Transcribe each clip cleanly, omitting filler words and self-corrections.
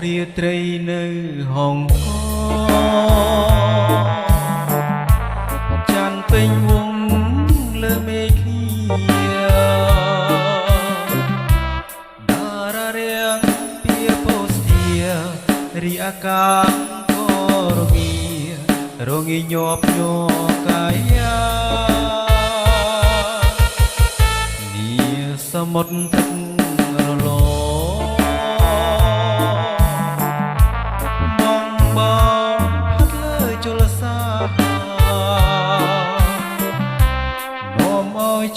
រាត្រីនៅហុងកច័ន្ទពេញវងលើមេឃាតារារាំងពីពោស្ទារីអាកាសក៏រងាញាប់ញ័រកាយានាសមុទ្រទឹករល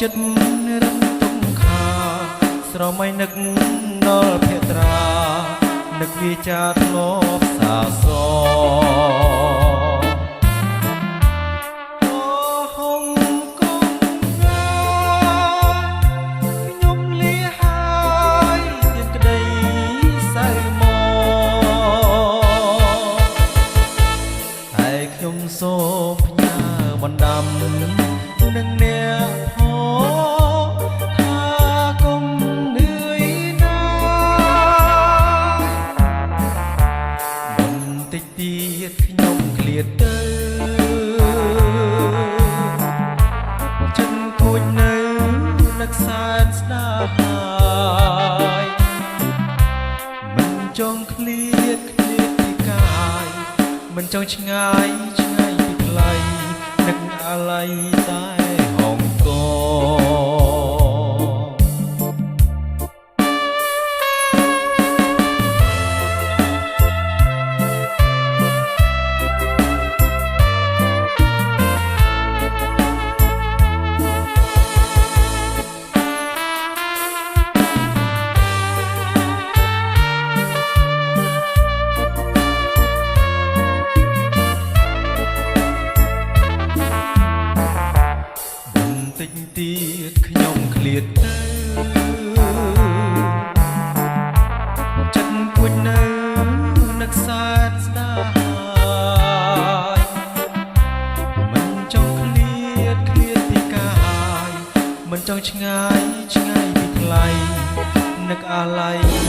ចិត្តរឹងទុំខាស្រមៃនឹកដល់ភត្រានឹកវាចាធ្លាប់សាសហុងកងងាខ្ញុំលាហើយទៀមក្តីសៅមកហើយខ្ញុំសូមផ្ញើបណ្ដាំនឹងអ្នកចង់ឃ្លាតពីកាយមិនចង់ឆ្ងាយពីថ្លៃនឹកអាល័យតែហុងកទៀតខ្ញុំឃ្លាតទៅចិត្តគួចនៅនឹកសែនស្ដាយមិនចង់ឃ្លាតពីកាយមិនចង់ឆ្ងាយពីថ្លៃនឹកអាល័យ